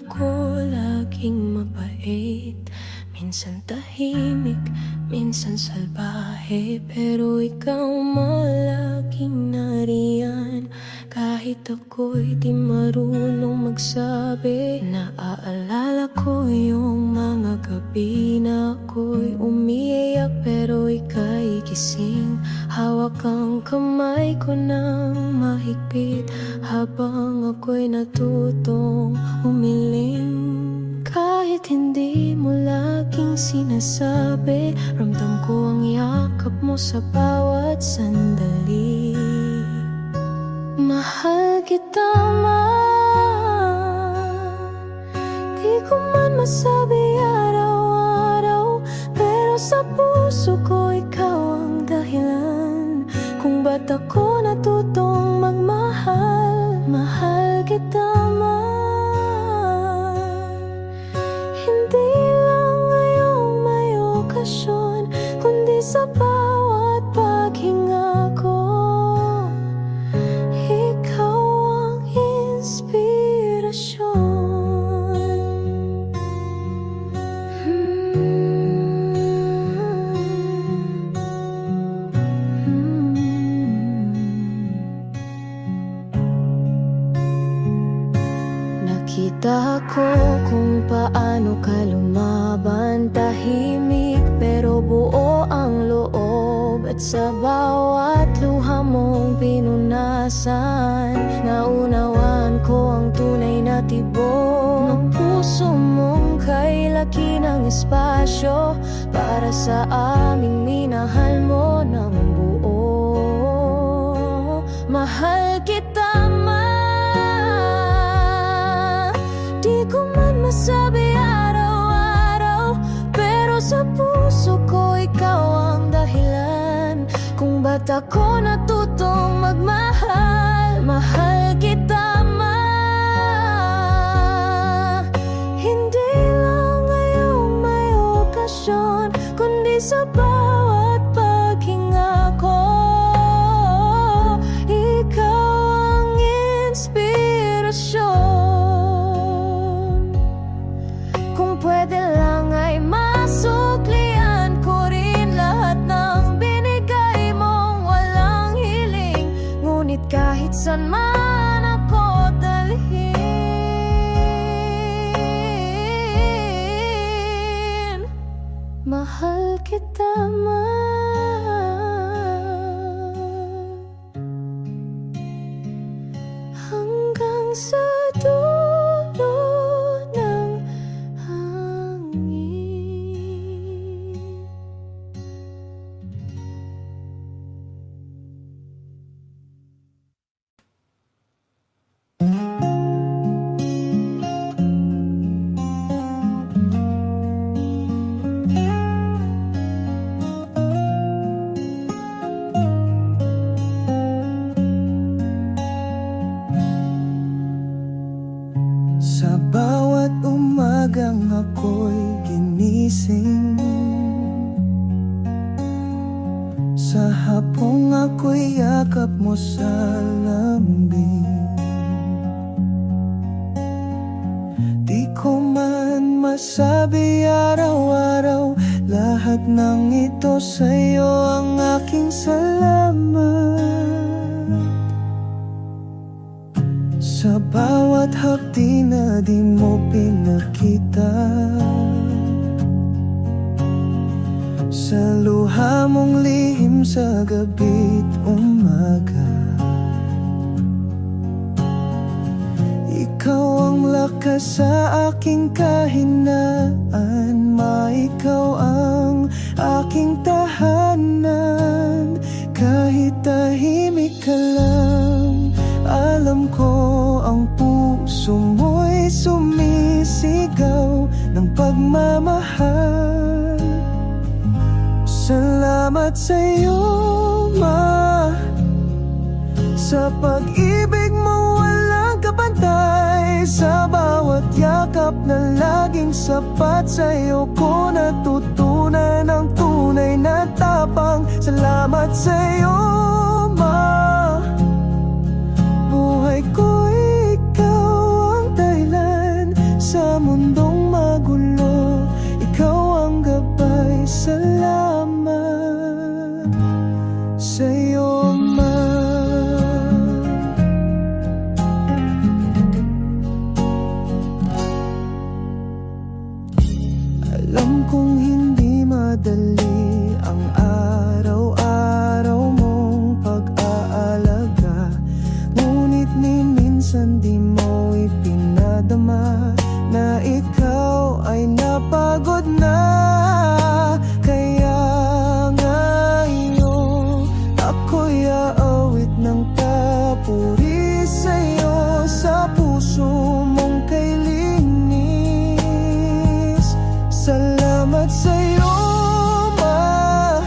ako laging mabait, minsan tahimik, minsan salbahe. Pero ikaw malaging nariyan, kahit ako'y di marunong magsabi. Naaalala ko yung mga gabi na ako'y umiiyak, pero ika'y gising. Hawak ang kamay ko ng mahigpit, habang ako'y natutong umiling. Kahit hindi mo laging sinasabi, ramdam ko ang yakap mo sa bawat sandali. Mahal kita, ma. Di ko man masabi araw-araw, pero sa puso ko ikaw ang dahilan kung ba't ako natutong magmahal. Mahal kita, ma. Hindi lang ngayong may okasyon, kundi sa bawat paghinga ko. Ikaw ang inspirasyon. Nakita ko kung paano ka lumaban, tahimik pero buo ang loob. At sa bawat luha mong pinunasan, naunawaan ko ang tunay na tibok ng puso mong kay laki ng espasyo para sa aming minahal mo ng buo. Mahal kita, ma. Di ko man masabi araw-araw, pero sa puso ko ikaw ang dahilan kung ba't ako natutong magmahal. Mahal kita, ma. Hindi lang ngayong may okasyon, kundi sa bawat paghinga ko. Ikaw ang inspirasyon. Kung pwede lang ay masuklian ko rin lahat ng binigay mong walang hiling. Ngunit kahit saan man ako dalhin, mahal kita, ma. Hanggang sa dulo ng hangin. Sa bawat umagang ako'y ginising, sa hapong ako'y yakap mo sa lambing. Di ko man masabi araw-araw, lahat ng ito sa'yo ang aking salamat. Sa bawat hapdi na di mo pinakita, sa luha mong lihim sa gabi't umaga, ikaw ang lakas sa aking kahinaan, ikaw ang aking tahanan. Kahit tahimik ka lang, alam ko ang puso mo'y sumisigaw ng pagmamahal. Salamat sa'yo, ma, sa pag-ibig mo walang kapantay. Sa bawat yakap na laging sapat, sa'yo ko natutunan ang tunay na tapang. Salamat sa'yo, ma. Buhay ko'y ikaw ang dahilan sa madali ang araw-araw mong pag-aalaga. Ngunit ni minsan di mo ipinadama na ikaw ay napagod na. Kaya ngayon ako'y aawit ng papuri sa'yo sa puso mong kay linis. Salamat sa'yo, Ma,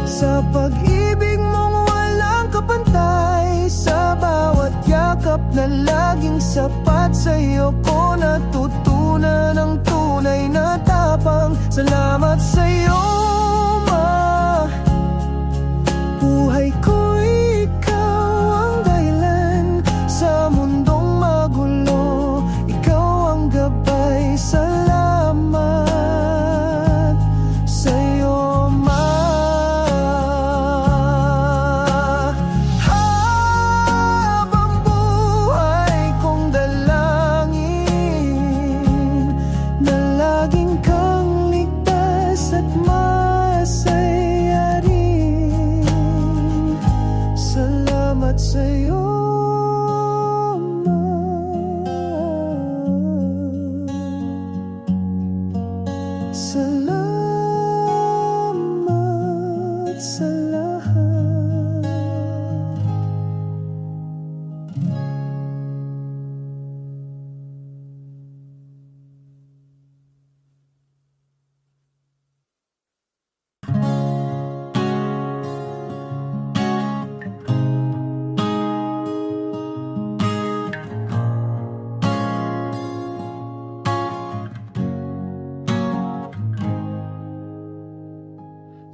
sa pag-ibig mong walang kapantay. Sa bawat yakap na laging sapat, sa'yo ko natutunan ang tunay na tapang. Salamat sa'yo, Ma, buhay ko'y ikaw ang dahilan sa mundong magulo. Ikaw ang gabay, salamat sa'yo, Ma. Habang buhay kong dalangin na laging kang ligtas at masaya rin. Salamat sa'yo, Ma. Salamat sa lahat.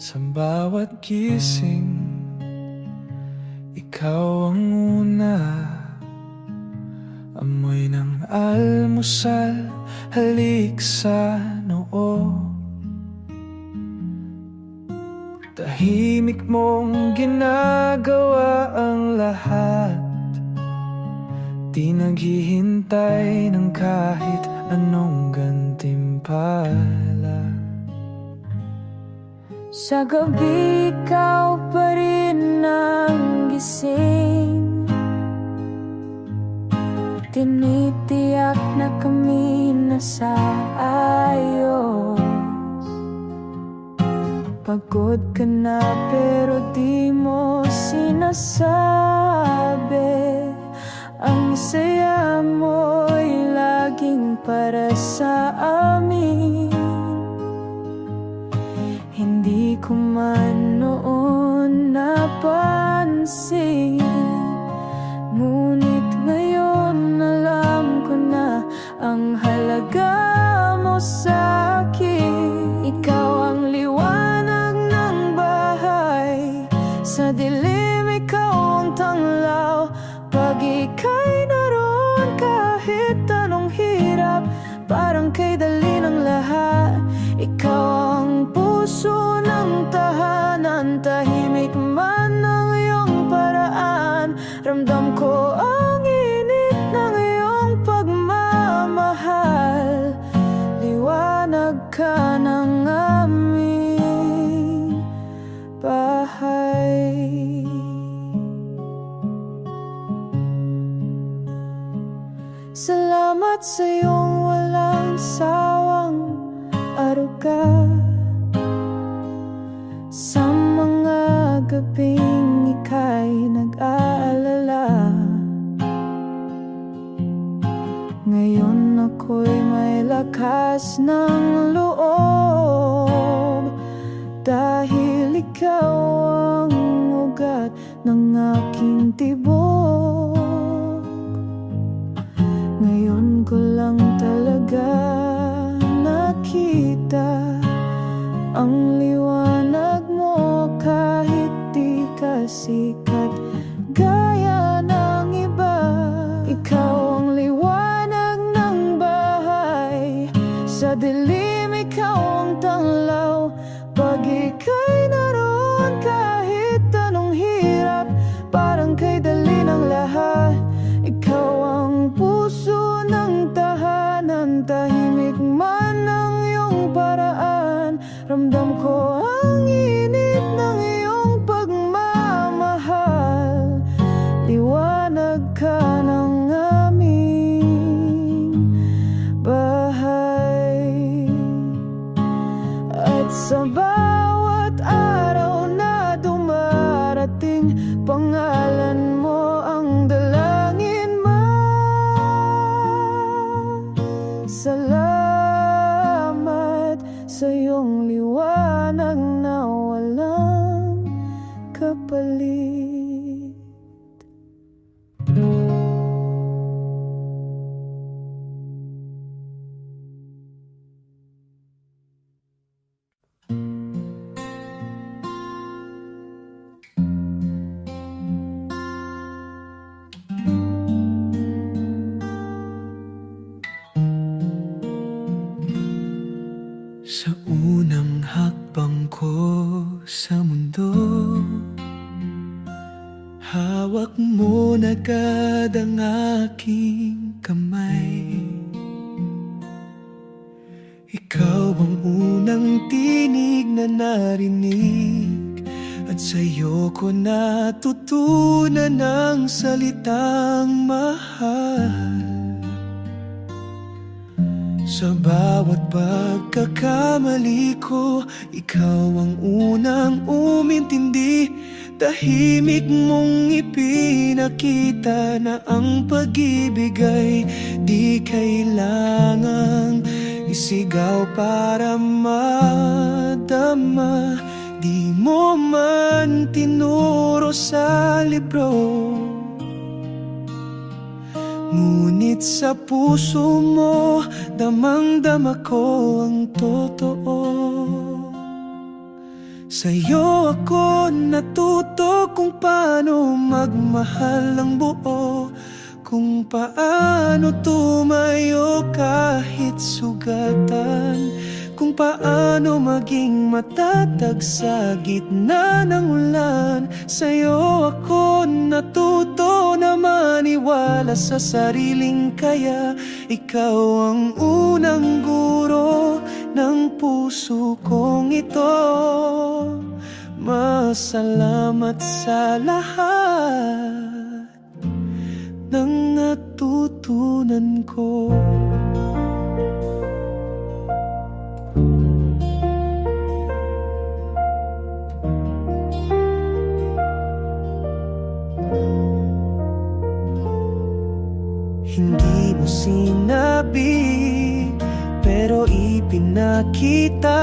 Sa bawat gising, ikaw ang una. Amoy ng almusal, halik sa noo. Tahimik mong ginagawa ang lahat. Di naghihintay ng kahit anong gantimpala. Sa gabi ikaw pa rin ang gising. Tinitiyak na kami nasa ayos. Pagod ka na pero di mo sinasabi. Ang saya mo'y laging para sa amin. Hindi ko man noon napansin, ngunit ngayon alam ko na ang halaga mo sa akin. Ikaw ang liwanag ng bahay, sa dilim ikaw ang tanglaw. Pag ika'y naroon kahit anong hirap, parang kay dali ng lahat. Ikaw ang puso ng tahanan, tahimik man ang iyong paraan. Ramdam ko ang init ng iyong pagmamahal. Liwanag ka ng aming bahay. Salamat sa iyong walang sawang aruga. Sa mga gabing ika'y nag-aalala. Ngayon ako'y may lakas ng loob, dahil ikaw ang ugat ng aking tibok. Ngayon ko lang talaga nakita ang liwanag mo kahit di ka sikat gaya ng iba. Ikaw ang liwanag ng bahay, sa dilim ikaw ang tanglaw. Pag ika'y naroon kahit anong hirap, parang kay dali ng lahat. Ikaw ang puso ng tahanan, tahimik man ang iyong paraan. Ramdam ko ang init ng iyong pagmamahal. Liwanag ka ng aming bahay. At sa bawat araw na dumarating, pangalan mo ang dalangin mo. Salamat sa iyong liwanag na walang kapalit. Sa unang hakbang ko sa mundo, hawak mo na agad ang aking kamay. Ikaw ang unang tinig na narinig, at sa'yo ko natutunan ang salitang mahal. Sa bawat pagkakamali ko, ikaw ang unang umintindi. Tahimik mong ipinakita na ang pag-ibig ay di kailangang isigaw para madama. Di mo man tinuro sa libro, ngunit sa puso mo, damang-dama ko ang totoo. Sa'yo ako natuto kung paano magmahal ng buo, kung paano tumayo kahit sugatan, kung paano maging matatag sa gitna ng ulan. Sa'yo ako natuto na maniwala sa sariling kaya. Ikaw ang unang guro ng puso kong ito. Masalamat sa lahat ng natutunan ko. Hindi mo sinabi, pero ipinakita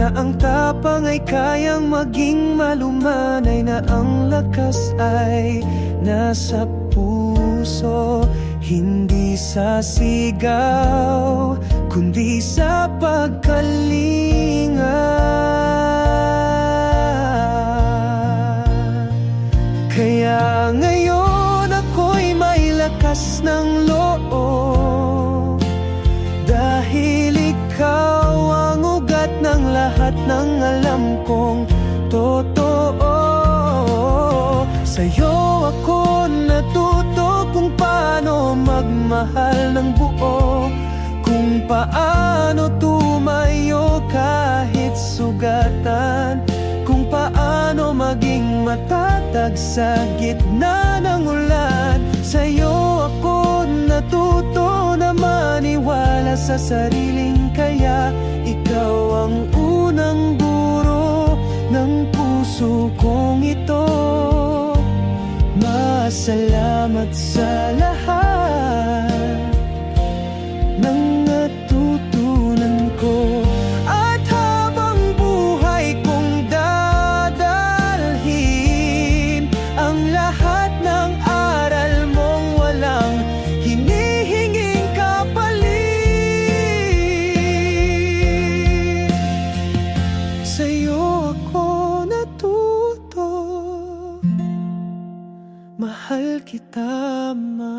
na ang tapang ay kayang maging malumanay, na ang lakas ay nasa puso, hindi sa sigaw, kundi sa pagkalinga. Kaya ngayon ako'y may lakas ng loob, dahil ikaw ang ugat ng lahat ng alam kong totoo. Sa'yo ako natuto kung paano magmahal ng buo, kung paano tumayo kahit sugatan, kung paano maging matatag sa gitna ng ulan. Sa'yo ako natuto na maniwala sa sariling kaya. Ikaw ang unang guro ng puso kong ito. Masalamat sa lahat ng natutunan ko. At habang buhay kong dadalhin ang lahat ng aral mong walang hinihinging kapalit. Sa'yo ako natuto, mahal kita, Ma.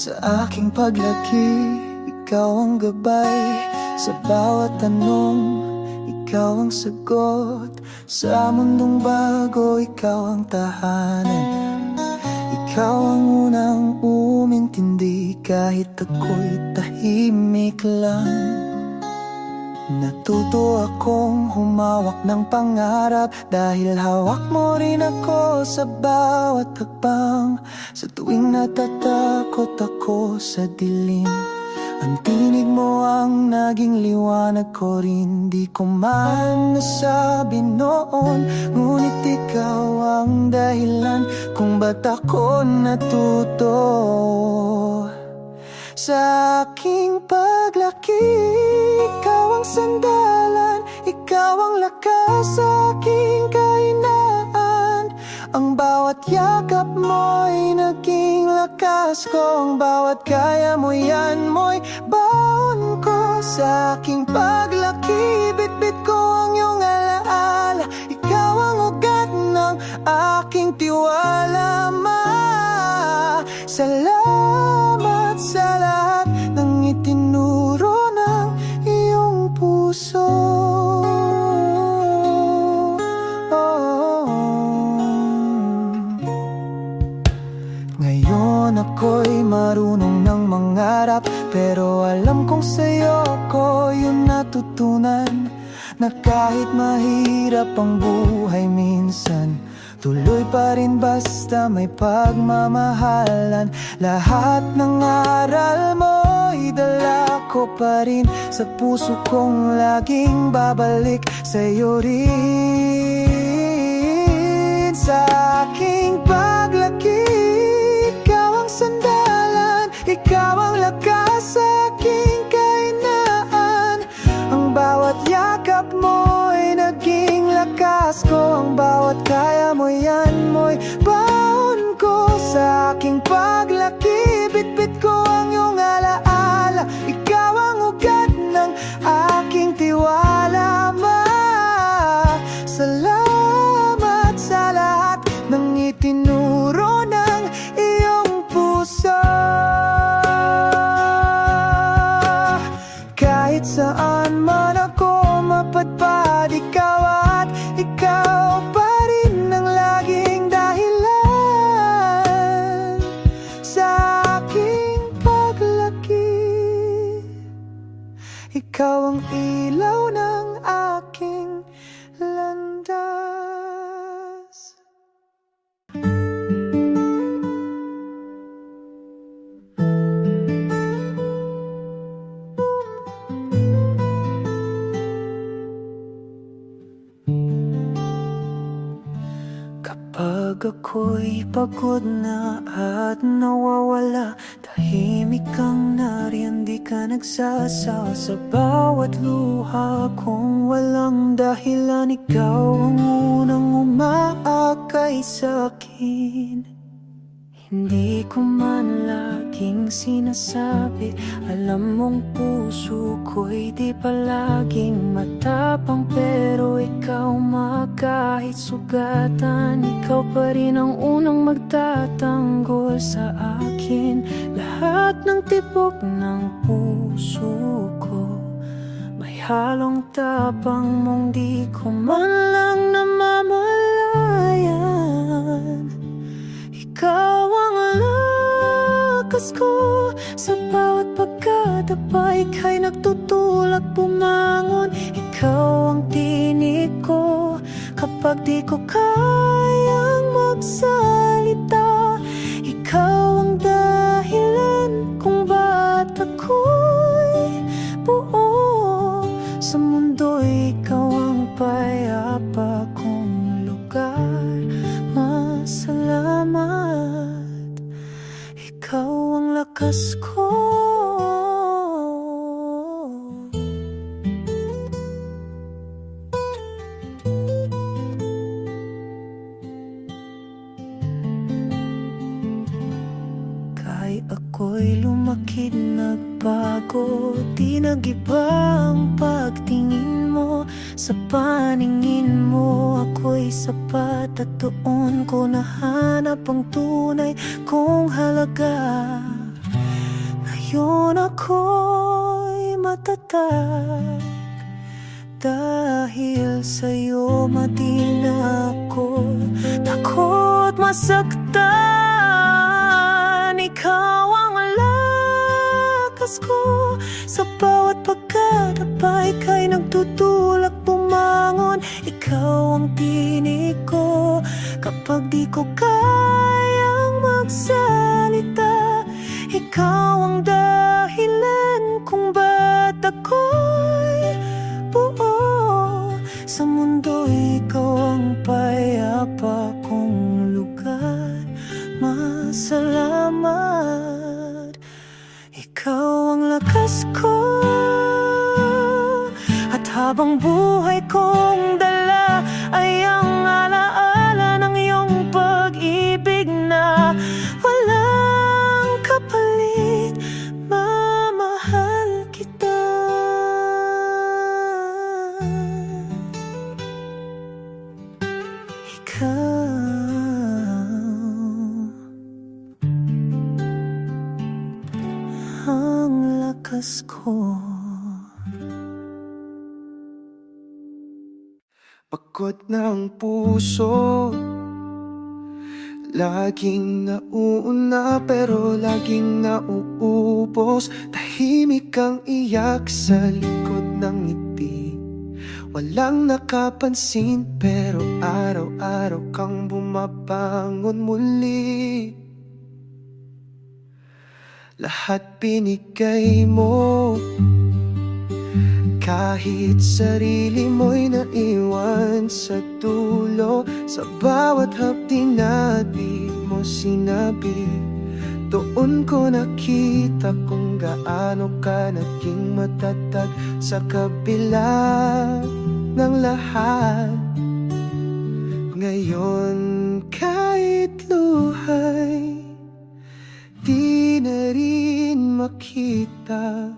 Sa aking paglaki, ikaw ang gabay. Sa bawat tanong, ikaw ang sagot. Sa mundong bago, ikaw ang tahanan. Ikaw ang unang umintindi kahit ako'y tahimik lang. Natuto akong humawak ng pangarap dahil hawak mo rin ako sa bawat hakbang. Sa tuwing natatakot ako sa dilim, ang tinig mo ang naging liwanag ko rin. Di ko man nasabi noon, ngunit ikaw ang dahilan kung ba't ako natuto. Sa aking paglaki, ikaw ang sandalan, ikaw ang lakas sa aking kahinaan. Ang bawat yakap mo'y naging lakas ko, ang bawat kaya mo yan mo'y baon ko. Sa aking paglaki, bitbit ko ang iyong alaala. Ikaw ang ugat ng aking tiwala, Ma. Salamat sa lahat ng itinuro ng iyong puso. Ngayon ako'y marunong ng mangarap, pero alam kong sa'yo ko yun natutunan, na kahit mahirap ang buhay minsan, tuloy pa rin basta may pagmamahalan. Lahat ng aral mo'y dala ko pa rin sa puso kong laging babalik sa'yo rin. Sa aking paglaki, ikaw ang sandalan, ikaw ang lakas sa aking kahinaan. Ang bawat yakap mo'y naging lakas ko, ang bawat kaya mo yan mo'y baon ko. Sa aking paglaki, bitbit ko ang iyong alaala. Ikaw ang ugat ng aking tiwala, Ma. Salamat sa lahat ng itinuro ng iyong puso. Kahit saan man ako mapadpad, ikaw at ikaw pa rin ang laging dahilan sa aking paglaki. Ikaw ang ilaw ng aking landas. Kapag ako'y pagod na at nawawala, tahimik kang nariyan, di ka nagsasawa. Sa bawat luha kong walang dahilan, ikaw ang unang umaakay sa'kin. Hindi ko man laging sinasabi, alam mong puso ko'y di palaging matapang, pero ikaw, Ma, kahit sugatan, ikaw pa rin ang unang magtatanggol sa akin. Lahat ng tibok ng puso ko may halong tapang mong di ko man lang namamalayan. Ikaw ang lakas ko, sa bawat pagkadapa, ika'y nagtutulak bumangon. Ikaw ang tinig ko kapag di ko kayang magsalita. Ikaw ang dahilan kung ba't ako'y buo sa mundo'y ikaw ang payapa kong lugar. Masalamat, ikaw ang lakas ko. Kahit ako'y lumakid, nagbago, di nag-iba ang pagtingin mo. Sa paningin mo ako'y sapat, at doon ko nahanap ang tunay kong halaga. Ngayon ako'y matatag, dahil sa'yo mati na ako. Takot masaktan, ikaw ang lakas ko. Sa bawat pagkadapa, ika'y nagtutulak bumangon. Ikaw ang tinig ko kapag di ko kayang magsalita. Ikaw ang dahilan kung ba't ako'y buo sa mundo. Ikaw ang payapa kong lugar. Masalamat. Ikaw ang lakas ko, at habang buhay kong dala ay ang alaala ng iyong pag-ibig na walang kapalit. Mamahal kita. Ikaw ang lakas ko. Pagod na ang puso, laging nauuna pero laging nauubos. Tahimik ang iyak sa likod ng ngiti. Walang nakapansin pero araw-araw kang bumabangon muli. Lahat binigay mo, kahit sarili mo'y naiwan sa dulo. Sa bawat hapdi na di mo sinabi, doon ko nakita kung gaano ka naging matatag sa kabila ng lahat. Ngayon kahit luhay di na rin makita,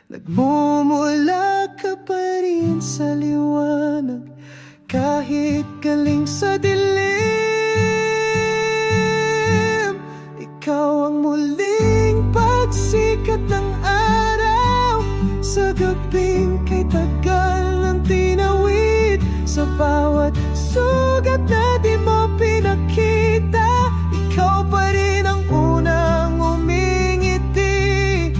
nagmumula ka pa rin sa liwanag kahit galing sa dilim. Ikaw ang muling pagsikat ng araw sa gabing kay tagal ng tinawid. Sa bawat sugat na di mo pinakita, ikaw pa rin ang unang umingiti.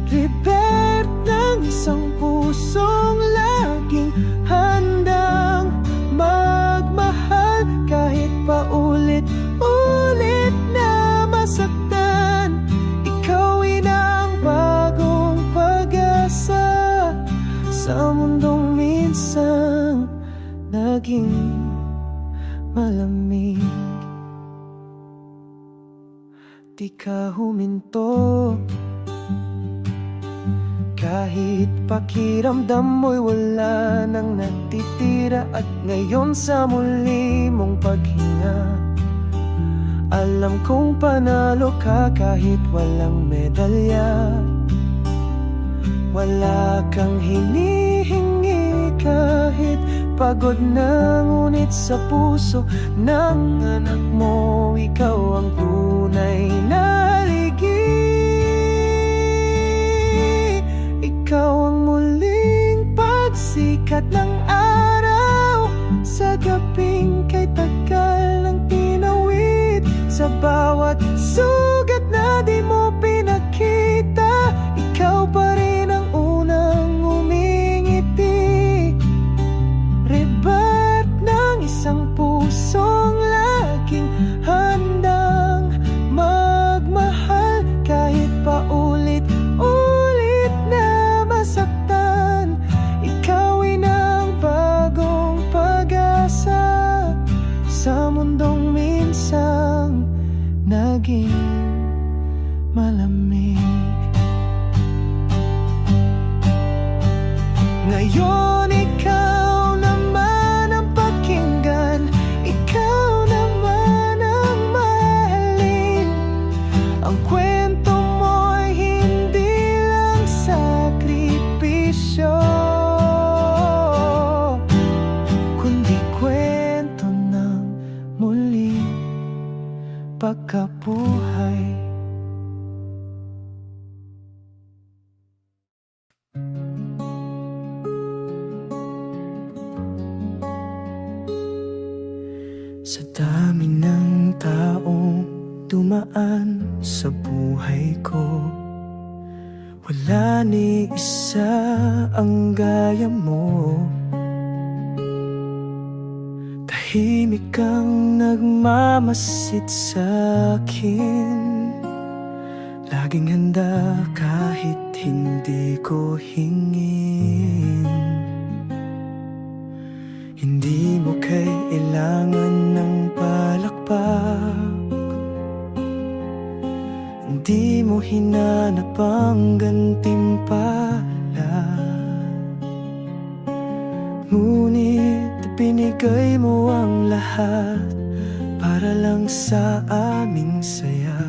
Rebirth ng isang pusong laging handang magmahal kahit paulit-ulit na masaktan. Ikaw'y ang bagong pag-asa sa mundong minsang naging malamig. Di ka huminto kahit pakiramdam mo'y wala nang natitira. At ngayon sa muli mong paghinga, alam kong panalo ka kahit walang medalya. Wala kang hinihingi kahit pagod na, ngunit sa puso ng anak mo, ikaw ang tunay na haligi. Ikaw ang muling pagsikat ng araw sa gabing kay tagal ng tinawid. Sa bawat sugat na di mo pinakita, ikaw pa rin ang unang umingiti. Rebirth ng isang pusong laging handang magmahal kahit paulit-ulit na masaktan. Ikaw'y ang bagong pag-asa sa mundong minsang naging malamig. Ngayon ikaw naman ang pakinggan, ikaw naman ang mahalin. Ang kwento mo'y hindi lang sakripisyo, kundi kwento ng muling pagkabuhay. Sa dami ng taong dumaan sa buhay ko, wala ni isa ang gaya mo. Tahimik kang nagmamasid sa akin, laging handa kahit hindi ko hingin. Hindi mo kailangan ng palakpak, hindi mo hinanap ang gantimpala, ngunit binigay mo ang lahat para lang sa aming saya.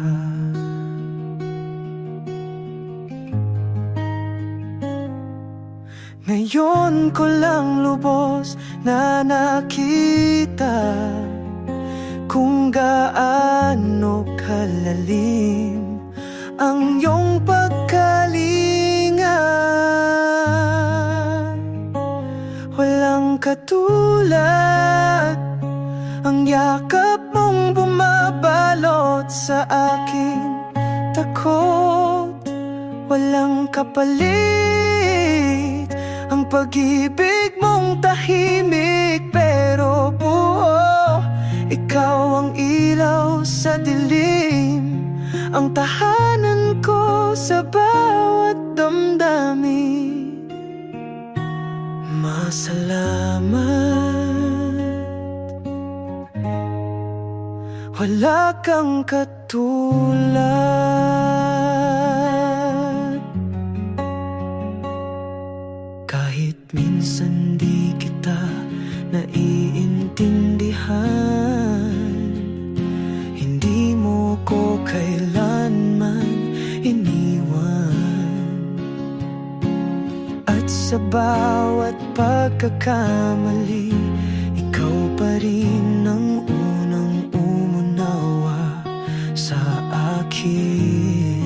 Ngayon ko lang lubos na nakita kung gaano kalalim ang iyong pagkalinga. Walang katulad ang yakap mong bumabalot sa aking takot. Walang kapalit ang pag-ibig mong tahimik pero buo. Ikaw ang ilaw sa dilim, ang tahanan ko sa bawat damdamin. Masalamat, wala kang katulad. Kahit minsan di kita naiintindihan, hindi mo ko kailanman iniwan. At sa bawat pagkakamali, ikaw pa rin ang unang umunawa sa akin.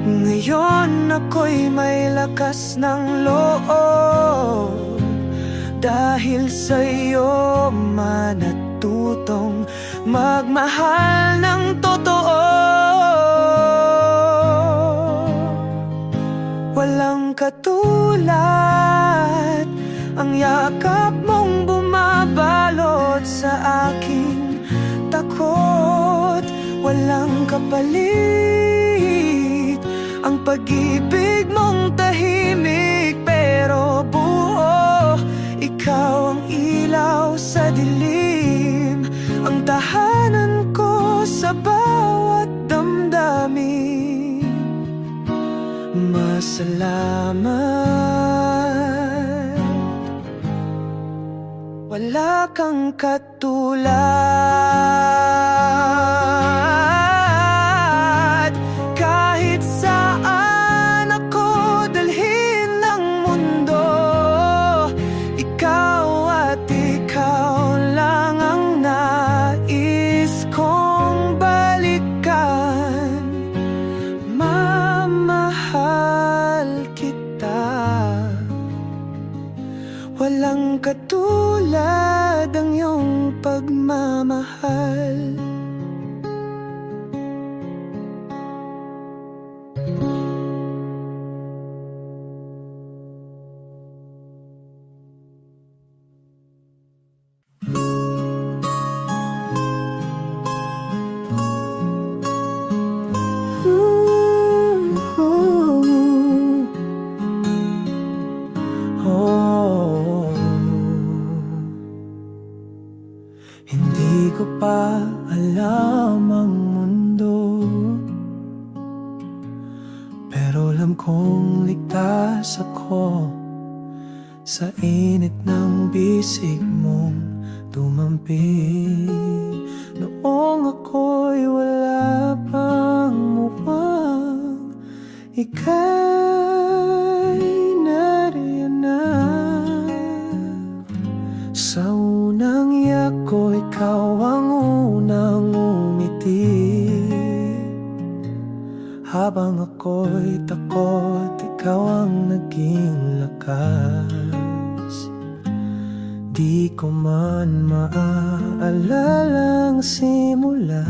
Ngayon ako'y may lakas ng loob, dahil sa'yo manatutong magmahal ng totoo. Walang katulad ang yakap mong bumabalot sa aking takot. Walang kapalit ang pag-ibig mong tahimik pero buo. Ikaw ang ilaw sa dilim, ang tahanan ko sa bawat damdamin. Masalamat, wala kang katulad. Kahit saan ako dalhin ng mundo, ikaw at ikaw lang ang nais kong balikan. Mamahal kita, walang katulad ang iyong pagmamahal. Hindi ko pa alam ang mundo, pero alam kong ligtas ako sa init ng bisig mong tumampi. Noong ako'y wala pang muwang, ika'y nariyan na. Sa unang iyak ko, ikaw ang unang umiti. Habang ako'y takot, ikaw ang naging lakas. Di ko man maalalang simula,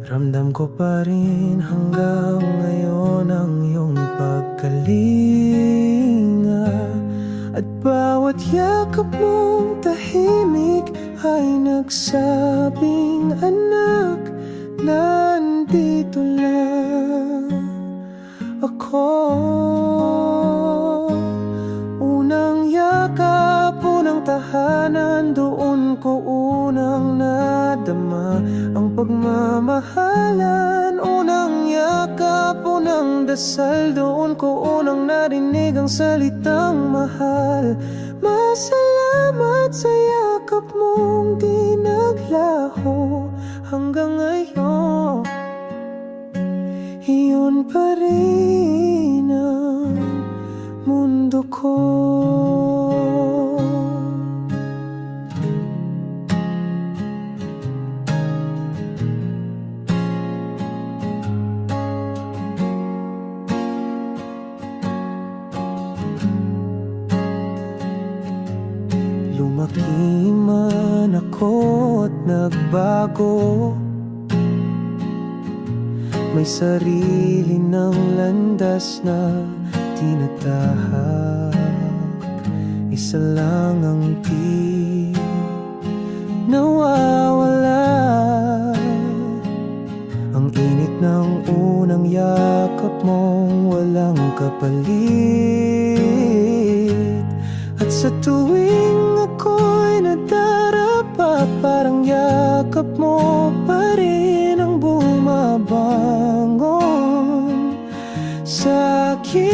ramdam ko pa rin hanggang ngayon ang iyong pagkalinga. At bawat yakap mong tahimik ay nagsabing, anak, nandito lang ako. Unang yakap, unang tahanan, doon ko unang nadama ang pagmamahalan. Unang yakap, unang dasal, doon ko unang narinig ang salitang mahal. Masalamat sa yakap mong di naglaho hanggang ngayon. Iyon pa rin ang mundo ko. Lumaki man ako at nagbago, may sarili ng landas na tinatahak. Isa lang ang di nawawala, ang init ng unang yakap mong walang kapalit. At sa tuwing ako'y nadarapa, parang yakap mo pa rin ang bumabangon sa akin.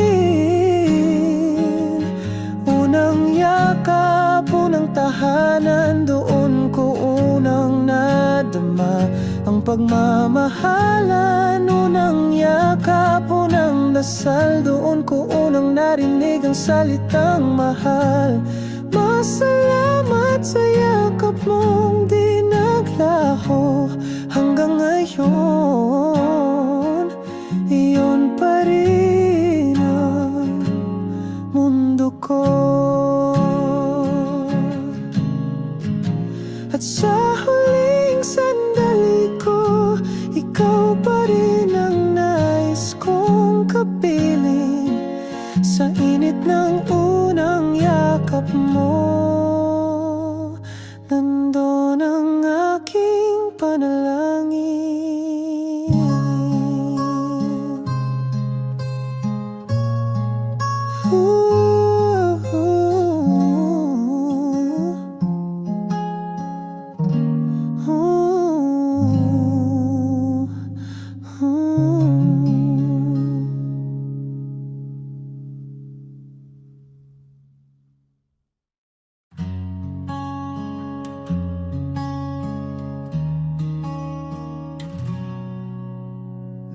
Unang yakap, unang tahanan, doon ko unang nadama ang pagmamahalan. Unang yakap, unang dasal, doon ko unang narinig ang salitang mahal. Masalamat sa yakap mong di naglaho hanggang ngayon. Iyon pa rin ang mundo ko. At sa huling sandali ko, ikaw pa rin ang nais kong kapiling. Sa init ng unang yakap mo, nandun ang aking panalangin.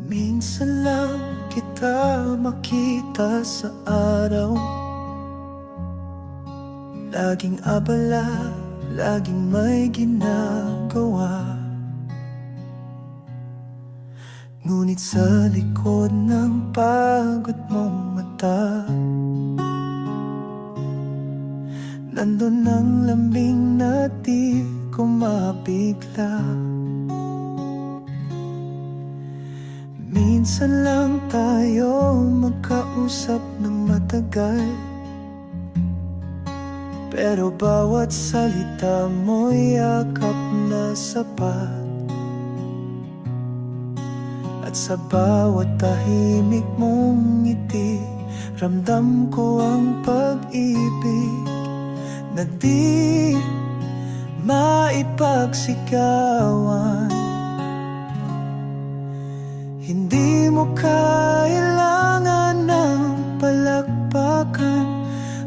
Minsan lang kita makita sa araw, laging abala, laging may ginagawa. Ngunit sa likod ng pagod mong mata, nandun ang lambing na di ko mabigla. Minsan lang tayo magkausap ng matagal, pero bawat salita mo yakap na sapat. At sa bawat tahimik mong ngiti, ramdam ko ang pag-ibig na di maipagsigawan. Hindi mo kailangan ng palakpakan,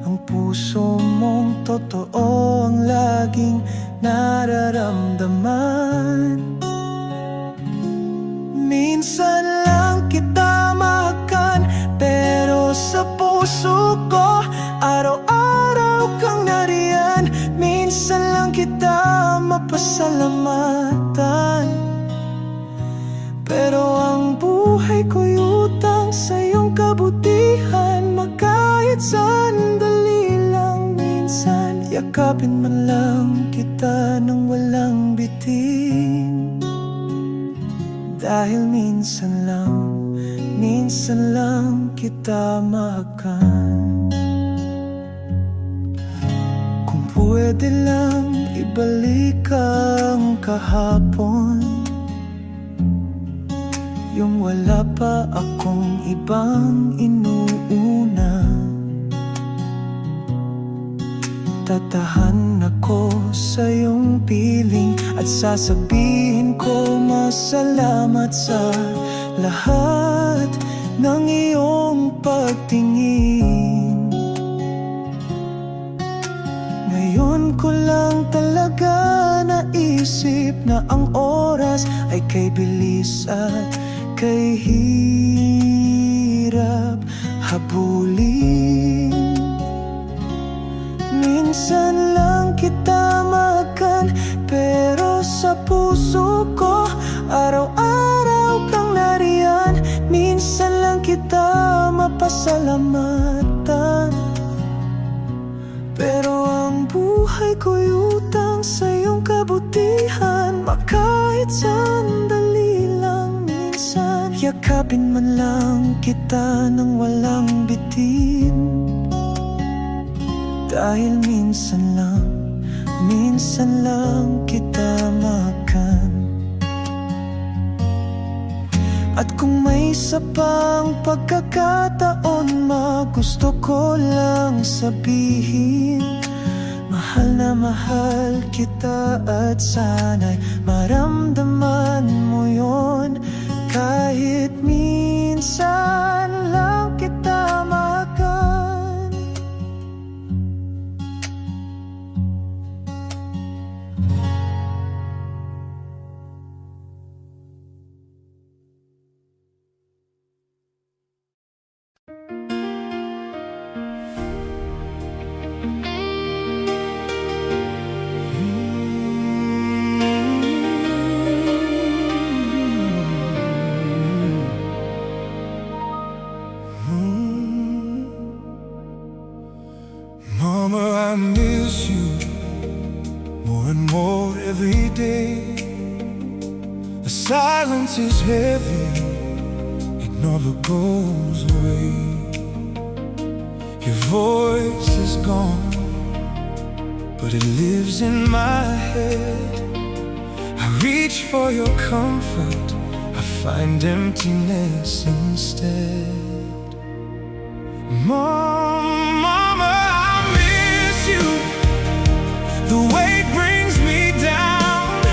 ang puso mong totoo ang laging nararamdaman. Minsan lang kita mahakan, pero sa puso ko araw-araw kang nariyan. Minsan lang kita mapasalamatan, pero ang buhay ko'y utang sa iyong kabutihan. Magkahit sandali lang, minsan minsan yakapin man lang kita nang walang bitin. Dahil minsan lang kita mahakan. Kung pwede lang ibalik ang kahapon, yung wala pa akong ibang inuuna. Tatahan ako sa iyong piling at sasabihin ko masalamat sa lahat ng iyong pagtingin. Ngayon ko lang talaga naisip na ang oras ay kay bilis at kay hirap habulin. Minsan lang kita makan, pero sa puso ko araw-araw kang nariyan. Minsan lang kita mapasalamatan, pero ang buhay ko'y utang sa iyong kabutihan. Kahit sandali lang, minsan yakapin man lang kita nang walang bitin. Dahil minsan lang kita makan. At kung may isa pang pagkakataon, gusto ko lang sabihin, mahal na mahal kita at sana'y maramdaman mo yon. Kahit minsan lang kita makan. Mama, I miss you more and more every day. The silence is heavy, it never goes away. Your voice is gone, but it lives in my head. I reach for your comfort, I find emptiness instead. Mama, the weight brings me down.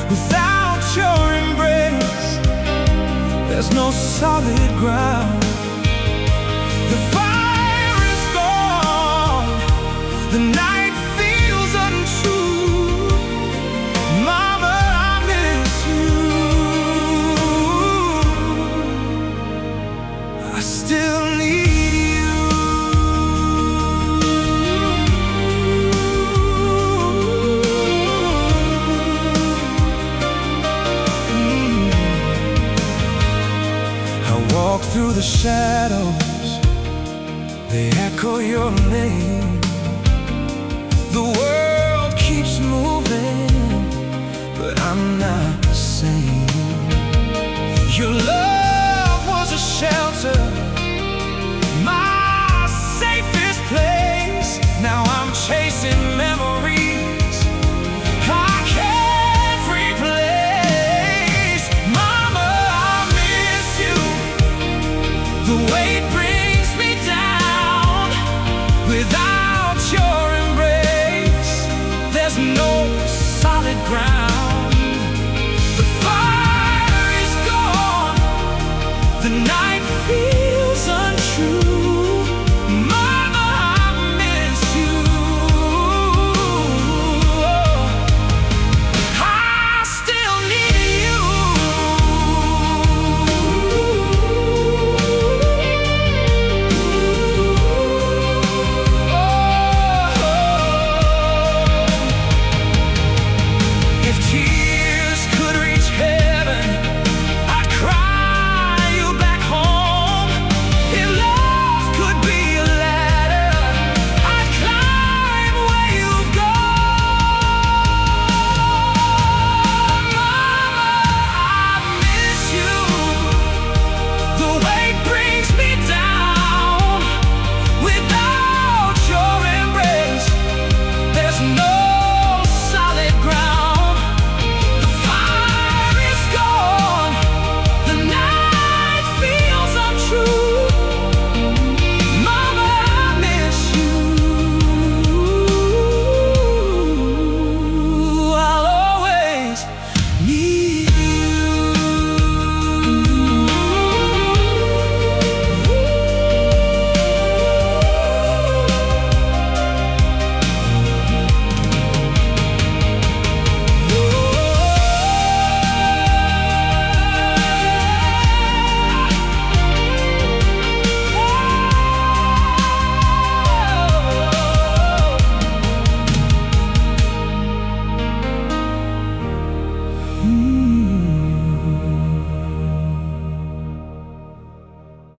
Without your embrace, there's no solid ground. The fire is gone, the night feels untrue. Mama, I miss you. I still need through the shadows, they echo your name.